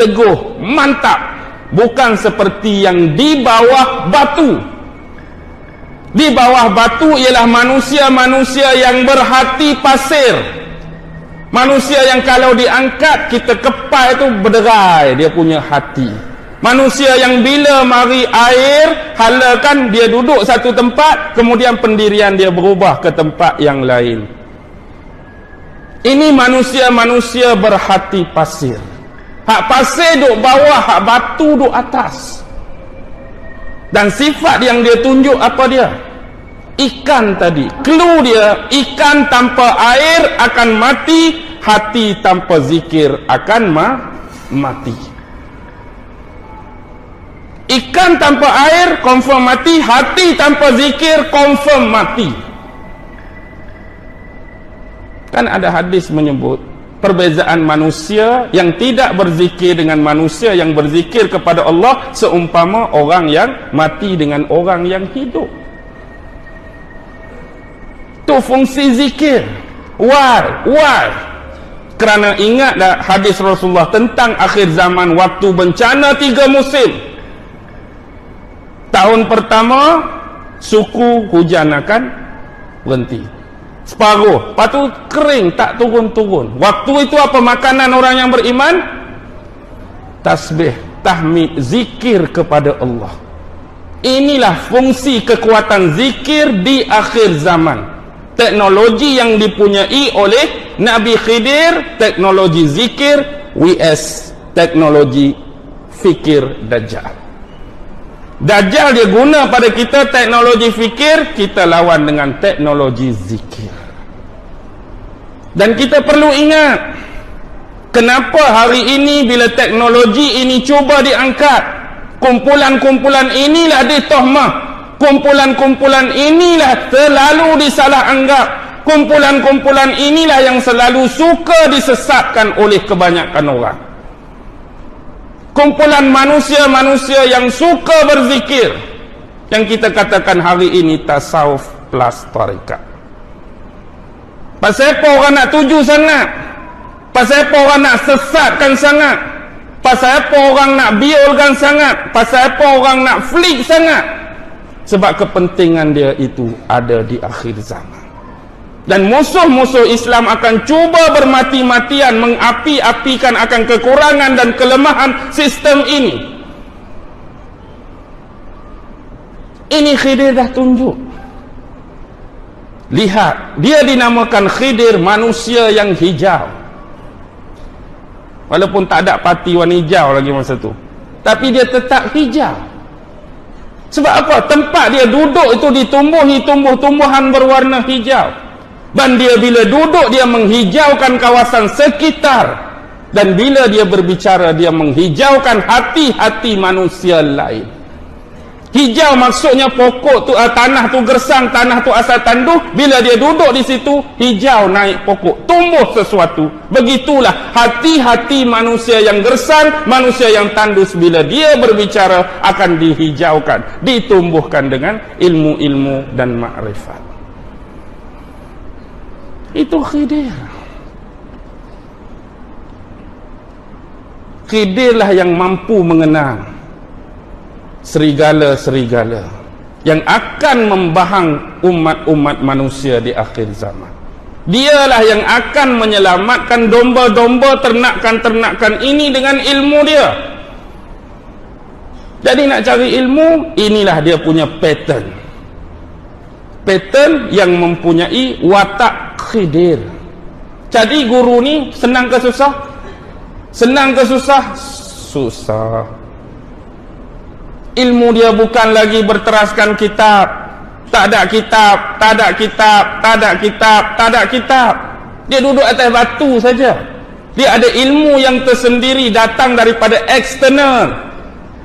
teguh, mantap, bukan seperti yang di bawah batu. Di bawah batu ialah manusia-manusia yang berhati pasir, manusia yang kalau diangkat kita kepai itu berderai dia punya hati. Manusia yang bila mari air halakan dia duduk satu tempat, kemudian pendirian dia berubah ke tempat yang lain. Ini manusia-manusia berhati pasir. Hak pasir duduk bawah, hak batu duduk atas. Dan sifat yang dia tunjuk apa dia? Ikan tadi. Clue dia, ikan tanpa air akan mati, hati tanpa zikir akan mati. Ikan tanpa air confirm mati, hati tanpa zikir confirm mati. Kan ada hadis menyebut perbezaan manusia yang tidak berzikir dengan manusia yang berzikir kepada Allah seumpama orang yang mati dengan orang yang hidup. Itu fungsi zikir. Why? Kerana ingatlah hadis Rasulullah tentang akhir zaman, waktu bencana 3 musim. Tahun pertama suku hujan akan berhenti, separuh, lepas tu kering, tak turun-turun. Waktu itu apa makanan orang yang beriman? Tasbih, tahmid, zikir kepada Allah. Inilah fungsi kekuatan zikir di akhir zaman. Teknologi yang dipunyai oleh Nabi Khidir, teknologi zikir vs teknologi fikir Dajjal. Dajjal dia guna pada kita teknologi fikir, kita lawan dengan teknologi zikir. Dan kita perlu ingat, kenapa hari ini bila teknologi ini cuba diangkat, kumpulan-kumpulan inilah ditohmah, kumpulan-kumpulan inilah selalu disalah anggap, kumpulan-kumpulan inilah yang selalu suka disesatkan oleh kebanyakan orang. Kumpulan manusia-manusia yang suka berzikir, yang kita katakan hari ini tasawuf plus tarekat. Pasal apa orang nak tuju sangat? Pasal apa orang nak sesatkan sangat? Pasal apa orang nak biolkan sangat? Pasal apa orang nak flik sangat? Sebab kepentingan dia itu ada di akhir zaman. Dan musuh-musuh Islam akan cuba bermati-matian mengapi-apikan akan kekurangan dan kelemahan sistem ini. Ini Khidir dah tunjuk. Lihat, dia dinamakan Khidir, manusia yang hijau. Walaupun tak ada pati warna hijau lagi masa tu, tapi dia tetap hijau. Sebab apa? Tempat dia duduk itu ditumbuhi tumbuh-tumbuhan berwarna hijau. Dan dia bila duduk dia menghijaukan kawasan sekitar, dan bila dia berbicara dia menghijaukan hati-hati manusia lain. Hijau maksudnya pokok tu, tanah tu gersang, tanah tu asal tanduh. Bila dia duduk di situ, hijau naik pokok, tumbuh sesuatu. Begitulah hati-hati manusia yang gersang, manusia yang tandus, bila dia berbicara akan dihijaukan, ditumbuhkan dengan ilmu-ilmu dan makrifat. Itu Khidir. Khidirlah yang mampu mengenang serigala-serigala yang akan membahang umat-umat manusia di akhir zaman. Dialah yang akan menyelamatkan domba-domba, ternakan-ternakan ini dengan ilmu dia. Jadi nak cari ilmu, inilah dia punya pattern. Pattern yang mempunyai watak Khidir. Jadi guru ni senang ke susah? Senang ke susah? Susah. Ilmu dia bukan lagi berteraskan kitab. Tak ada kitab, tak ada kitab, tak ada kitab, tak ada kitab. Dia duduk atas batu saja. Dia ada ilmu yang tersendiri datang daripada eksternal.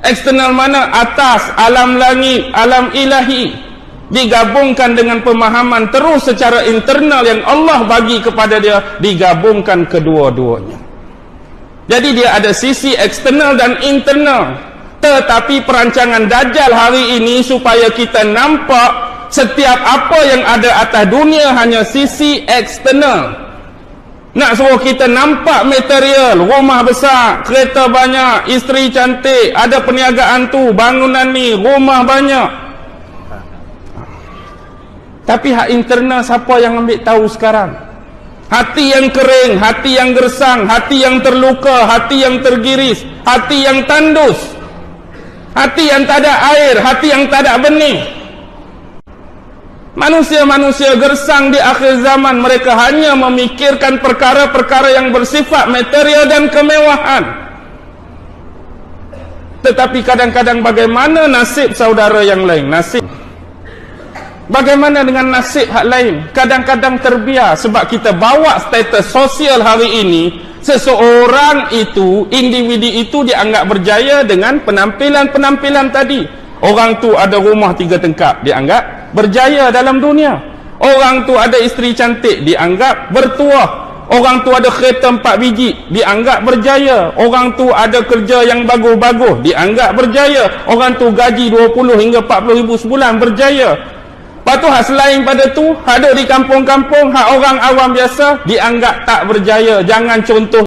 Eksternal mana? Atas, alam langit, alam ilahi. Digabungkan dengan pemahaman terus secara internal yang Allah bagi kepada dia, digabungkan kedua-duanya. Jadi dia ada sisi eksternal dan internal. Tetapi perancangan Dajjal hari ini supaya kita nampak setiap apa yang ada atas dunia hanya sisi eksternal. Nak suruh kita nampak material, rumah besar, kereta banyak, isteri cantik, ada perniagaan tu, bangunan ni, rumah banyak. Tapi hak internal siapa yang ambil tahu sekarang? Hati yang kering, hati yang gersang, hati yang terluka, hati yang tergiris, hati yang tandus, hati yang tak ada air, hati yang tak ada benih. Manusia-manusia gersang di akhir zaman, mereka hanya memikirkan perkara-perkara yang bersifat material dan kemewahan. Tetapi kadang-kadang bagaimana nasib saudara yang lain? Bagaimana dengan nasib hak lain? Kadang-kadang terbiar sebab kita bawa status sosial hari ini, seseorang itu, individu itu dianggap berjaya dengan penampilan-penampilan tadi. Orang tu ada rumah 3 tingkap, dianggap berjaya dalam dunia. Orang tu ada isteri cantik, dianggap bertuah. Orang tu ada kereta 4 biji, dianggap berjaya. Orang tu ada kerja yang bagus-bagus, dianggap berjaya. Orang tu gaji 20 hingga 40 ribu sebulan, berjaya. Lepas tu selain pada tu, ada di kampung-kampung, hak orang awam biasa dianggap tak berjaya. Jangan contoh